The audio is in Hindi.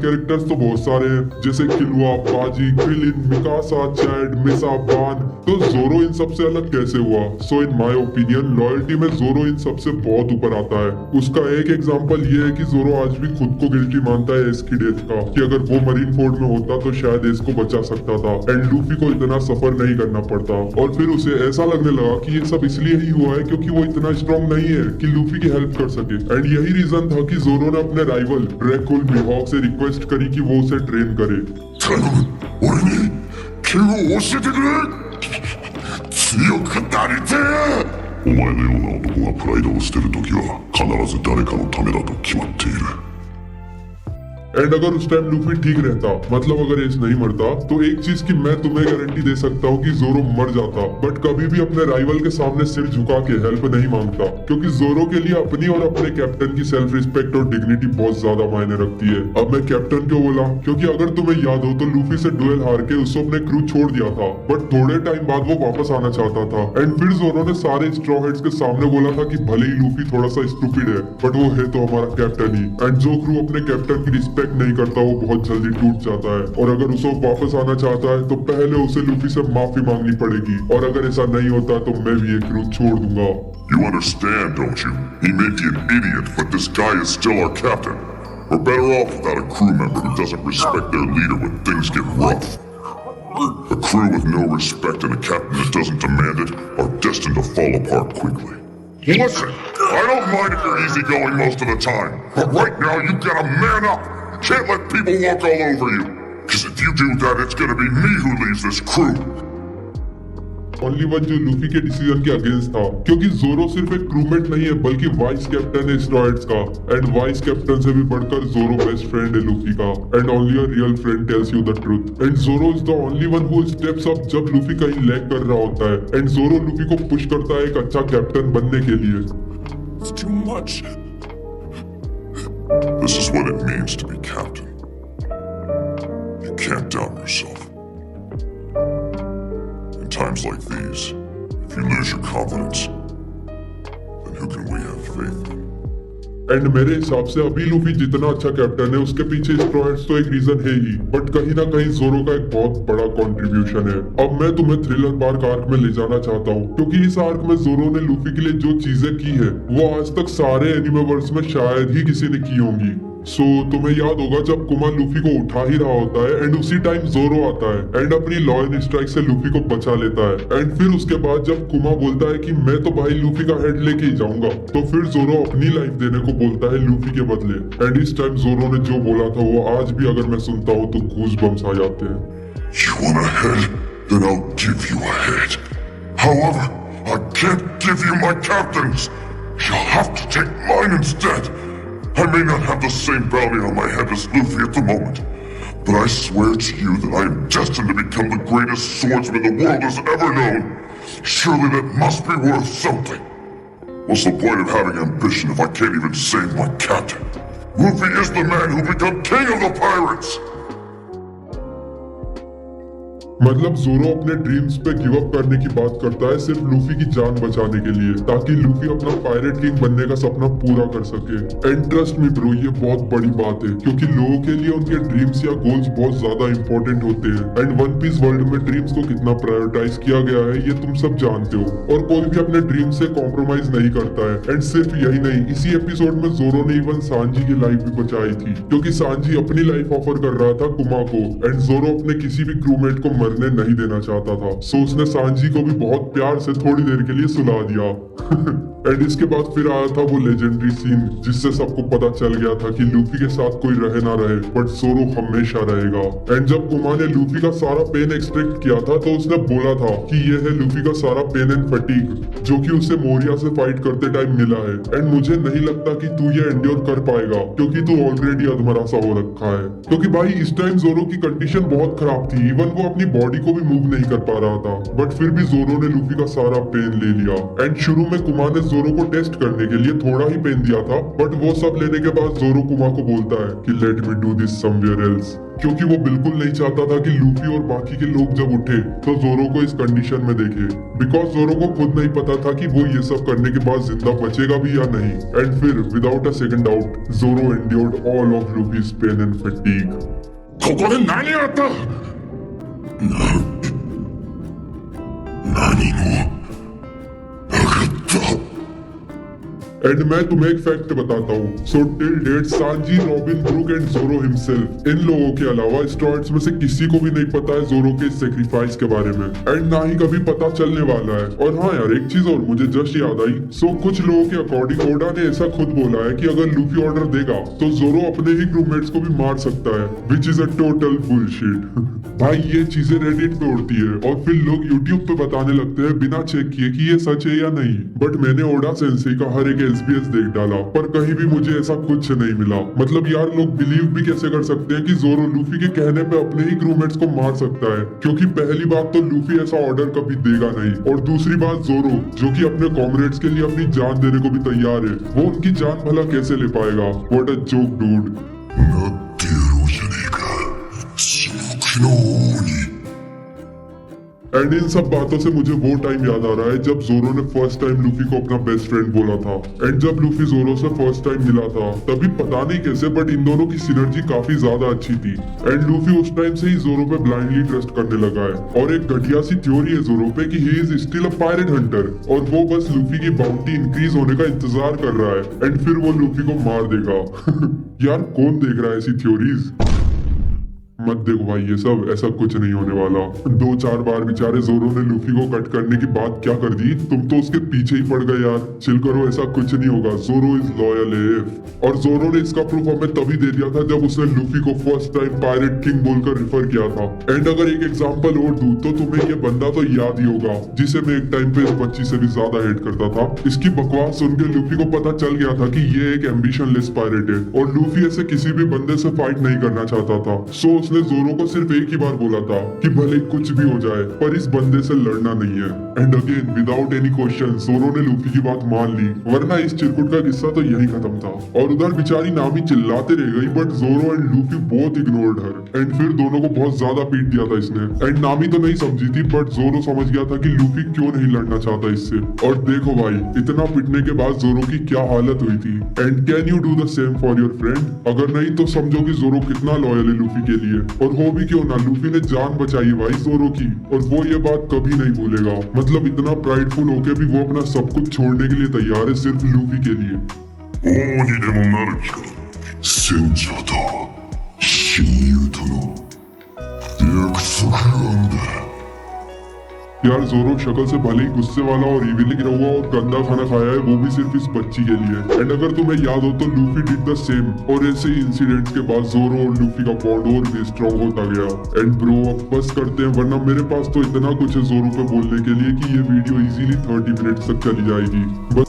कैरेक्टर्स तो बहुत सारे हैं, जैसे किलुआ, बाजी, क्रिलिन, मिकासा, चैड, मिसा, बान। तो जोरो इन सबसे अलग कैसे हुआ? सो इन माय ओपिनियन लॉयल्टी में जोरो इन सबसे बहुत ऊपर आता है। उसका एक एग्जांपल ये है कि जोरो आज भी खुद को गिल्टी मानता है एस की डेथ का, कि अगर वो मरीन फोर्ड में होता तो शायद एस को बचा सकता था एंड लूफी को इतना सफर नहीं करना पड़ता। और फिर उसे ऐसा लगने लगा कि ये सब इसलिए ही हुआ है क्योंकि वो इतना स्ट्रॉन्ग नहीं है कि लूफी की हेल्प कर सके। एंड यही रीजन था कि जोरो ने अपने राइवल ड्रैकुल मिहॉक से रिक्वेस्ट करी कि वो उसे ट्रेन करे।お前のような男がプライドを捨てるときは必ず誰かのためだと決まっている。 एंड अगर उस टाइम लूफी ठीक रहता, मतलब अगर एस नहीं मरता, तो एक चीज की मैं तुम्हें गारंटी दे सकता हूँ कि जोरो मर जाता, बट कभी भी अपने राइवल के सामने सिर झुका के हेल्प नहीं मांगता, क्योंकि जोरो के लिए अपनी और अपने कैप्टन की सेल्फ रिस्पेक्ट और डिग्निटी बहुत ज्यादा मायने रखती है। अब मैं कैप्टन क्यों बोला? क्योंकि अगर तुम्हें याद हो तो लूफी से डुएल हार के उसने अपने क्रू छोड़ दिया था, बट थोड़े टाइम बाद वो वापस आना चाहता था। एंड फिर जोरो ने सारे स्ट्रॉ हेड्स के सामने बोला था कि भले ही लूफी थोड़ा सा स्टूपिड है, बट वो है तो हमारा कैप्टन ही। एंड जो क्रू अपने कैप्टन की रिस्पेक्ट नहीं करता वो बहुत जल्दी टूट जाता है, और अगर उसे वापस आना चाहता है तो पहले उसे लूफी से माफी मांगनी पड़ेगी, और अगर ऐसा नहीं होता तो मैं भी ये क्रू छोड़ दूंगा। You understand, don't you? He may be an idiot, but this guy is still our captain. We're better off without a crew member who doesn't respect their leader when things get rough. A crew with no respect and a captain that doesn't demand it are destined to fall apart quickly. Listen, I don't mind if you're easygoing most of the time, but right now you gotta man up. Can't let people walk all over you. Because if you do that, it's gonna be me who leaves this crew. Only one जो लूफी के डिसीजन के अगेंस्ट था, क्योंकि जोरो सिर्फ एक क्रूमेट नहीं है बल्कि वाइस कैप्टन है स्ट्रॉइड्स का, एंड वाइस कैप्टन से भी बढ़कर जोरो बेस्ट फ्रेंड है लूफी का, and only a real friend tells you the truth. And Zoro is the only one who steps up जब लूफी कहीं लैग कर रहा होता है, एंड जोरो लूफी को पुश करता है एक अच्छा कैप्टन बनने के लिए। It's too much. This is what it means to be captain. You can't doubt yourself. In times like these, if you lose your confidence, then who can we have faith in? And मेरे हिसाब से अभी लूफी जितना अच्छा कैप्टन है उसके पीछे स्ट्रॉइड्स तो एक रीजन है ही, बट कहीं ना कहीं जोरो का एक बहुत बड़ा कंट्रीब्यूशन है। अब मैं तुम्हें थ्रिलर पार्क आर्क में ले जाना चाहता हूँ, क्योंकि इस आर्क में जोरो ने लूफी के लिए जो चीजें की है वो आज तक सारे एनिमेवर्स में शायद ही किसी ने की होंगी। सो तुम्हें याद होगा जब कुमा लूफी को उठा ही रहा होता है एंड उसी टाइम जोरो आता है एंड अपनी लॉयन स्ट्राइक से लूफी को बचा लेता है, एंड फिर उसके बाद जब कुमा बोलता है कि मैं तो भाई लूफी का हेड लेके ही जाऊंगा, तो फिर जोरो अपनी लाइफ देने को बोलता है लूफी के बदले। एंड इस टाइम जोरो ने जो बोला था वो आज भी अगर मैं सुनता हूँ तो गूज बम्स आ जाते हैं। You want a head? Then I'll give you a head. However, I can't give you my captains. You'll have to take mine instead. I may not have the same bounty on my head as Luffy at the moment, but I swear to you that I am destined to become the greatest swordsman the world has ever known. Surely that must be worth something. What's the point of having ambition if I can't even save my captain? Luffy is the man who became king of the pirates! मतलब जोरो अपने ड्रीम्स पे गिव अप करने की बात करता है सिर्फ लूफी की जान बचाने के लिए, ताकि लूफी अपना पायरेट किंग बनने का सपना पूरा कर सके। एंड ट्रस्ट मी ब्रो, ये बहुत बड़ी बात है, क्योंकि लोगों के लिए उनके ड्रीम्स या गोल्स बहुत ज्यादा इंपॉर्टेंट होते हैं। एंड वन पीस वर्ल्ड में ड्रीम्स को कितना प्रायोरिटाइज किया गया है ये तुम सब जानते हो, और कोई भी अपने ड्रीम से कॉम्प्रोमाइज नहीं करता है। एंड सिर्फ यही नहीं, इसी एपिसोड में जोरो ने इवन सांजी की लाइफ भी बचाई थी, क्योंकि सांजी अपनी लाइफ ऑफर कर रहा था कुमा को, एंड जोरो अपने किसी भी क्रूमेट को मरने नहीं देना चाहता था। सो उसने सांजी को भी बहुत प्यार से थोड़ी देर के लिए सुला दिया। एंड इसके बाद फिर आया था वो लेजेंडरी सीन जिससे सबको पता चल गया था कि लूफी के साथ कोई रहे ना रहे बट जोरो हमेशा रहेगा। एंड जब कुमा ने लूफी का सारा पेन एक्सट्रैक्ट किया था तो उसने बोला था कि ये है लूफी का सारा पेन एंड फटीग, जो कि उसे मोरिया से फाइट करते टाइम मिला है। एंड मुझे नहीं लगता कि तू ये एंड्योर कर पाएगा, क्योंकि तू ऑलरेडी अधमरा सा हो रखा है। क्योंकि भाई इस टाइम जोरो की कंडीशन बहुत खराब थी, इवन वो अपनी बॉडी को भी मूव नहीं कर पा रहा था, बट फिर भी जोरो ने लूफी का सारा पेन ले लिया। एंड शुरू में कुमा ने जोरो को टेस्ट करने के लिए थोड़ा ही पेन दिया था, बट वो सब लेने के बाद जोरो कुमा को बोलता है कि let me do this somewhere else, क्योंकि वो बिल्कुल नहीं चाहता था कि लूफी और बाकी के लोग जब उठे तो जोरो को इस कंडीशन में देखे, बिकॉज जोरो को खुद नहीं पता था कि वो ये सब करने के बाद जिंदा बचेगा भी या नहीं। एंड फिर without a second doubt Zoro endured all of Luffy's pain and fatigue. ここで何があった？何もなかった。एंड मैं तुम्हें एक फैक्ट बताता हूँ। So till date Sanji, Robin, Brook and Zoro himself, इन लोगों के अलावा स्टूडेंट्स में से किसी को भी नहीं पता है जोरो के सेक्रीफाइस के बारे में, एंड ना ही कभी पता चलने वाला है। और हाँ यार, एक चीज और मुझे जस्ट याद आई। सो कुछ लोगों के अकॉर्डिंग ओडा ने ऐसा खुद बोला है कि अगर लूफी ऑर्डर देगा तो जोरो अपने ही क्रूमेट्स को भी मार सकता है, which is a total bullshit. भाई ये चीजें रेडिट पे उड़ती है और फिर लोग यूट्यूब पे बताने लगते हैं बिना चेक किए कि ये सच है या नहीं। बट मैंने ओडा सेंसेई का हर एक SBS देख डाला, पर कहीं भी मुझे ऐसा कुछ नहीं मिला। मतलब यार, लोग बिलीव भी कैसे कर सकते हैं कि जोरो लूफी के कहने पे अपने ही क्रूमेट्स को मार सकता है? क्योंकि पहली बात तो लूफी ऐसा ऑर्डर कभी देगा नहीं, और दूसरी बात जोरो जो कि अपने कॉमरेड्स के लिए अपनी जान देने को भी तैयार है, वो उनकी जान भला कैसे ले पाएगा? What a joke dude. なってやろうじゃねえか。至福の王に。 and इन सब बातों से मुझे वो टाइम याद आ रहा है जब जोरो ने फर्स्ट टाइम लूफी को अपना बेस्ट फ्रेंड बोला था। एंड जब लूफी जोरो से फर्स्ट टाइम मिला था तभी पता नहीं कैसे बट इन दोनों की सिनर्जी काफी ज्यादा अच्छी थी। एंड लूफी उस टाइम से ही जोरो पे ब्लाइंडली ट्रस्ट करने लगा है। और एक घटिया सी थ्योरी है जोरो पे कि he is still a pirate Hunter, और वो बस लूफी की बाउंटी इंक्रीज होने का इंतजार कर रहा है, एंड फिर वो लूफी को मार देगा। यार कौन देख रहा है ऐसी थ्योरीज? मत देखो भाई ये सब, ऐसा कुछ नहीं होने वाला। 2-4 बार बेचारे जोरो ने लूफी को कट करने की बात क्या कर दी, तुम तो उसके पीछे ही पड़ गए यार। चिल करो, ऐसा कुछ नहीं होगा। जोरो इज लॉयल एफ। और जोरो ने इसका प्रूफ हमें तभी दे दिया था जब उसने लूफी को फर्स्ट टाइम पायरेट किंग बोलकर रिफर किया था। एंड अगर एक एग्जांपल और दूं तो तुम्हें ये बंदा तो याद ही होगा जिसे मैं एक टाइम पे इस बच्ची से भी ज्यादा हेट करता था। इसकी बकवास सुन के लूफी को पता चल गया था कि ये एक एम्बिशनलेस पायरेट है और लूफी ऐसे किसी भी बंदे से फाइट नहीं करना चाहता था। सो उसने जोरो को सिर्फ एक ही बार बोला था कि भले कुछ भी हो जाए पर इस बंदे से लड़ना नहीं है। And again without any question जोरो ने लूफी की बात मान ली, वरना इस चिरकुट का किस्सा तो यही खत्म था। और उधर बेचारी नामी चिल्लाते रह गई बट जोरो and Luffy both ignored her. And फिर दोनों को बहुत ज्यादा पीट दिया था इसने। एंड नामी तो नहीं समझी थी बट जोरो समझ गया था कि लूफी क्यों नहीं लड़ना चाहता इससे। और देखो भाई, इतना पिटने के बाद जोरो की क्या हालत हुई थी। And can you do the same for your friend? अगर नहीं तो समझो कि जोरो कितना लॉयल है लूफी के लिए। और हो भी क्यों ना, लूफी ने जान बचाई भाई जोरो की, और वो ये बात कभी नहीं भूलेगा। मतलब इतना प्राइडफुल होके भी वो अपना सब कुछ छोड़ने के लिए तैयार है सिर्फ लूफी के लिए। 王にでもなる気か。船長と親友との約束なんだ。 यार जोरो शक्ल से भले ही गुस्से वाला और इविली गिरा हुआ और गंदा खाना खाया है, वो भी सिर्फ इस बच्ची के लिए। एंड अगर तुम्हें याद हो तो लूफी डिड द सेम, और ऐसे ही इंसिडेंट्स के बाद जोरो और लूफी का बॉन्ड और भी स्ट्रॉन्ग होता गया। एंड ब्रो अब बस करते हैं, वरना मेरे पास तो इतना कुछ है जोरो पे बोलने के लिए कि ये वीडियो इजीली 30 मिनट्स तक चली जाएगी। बस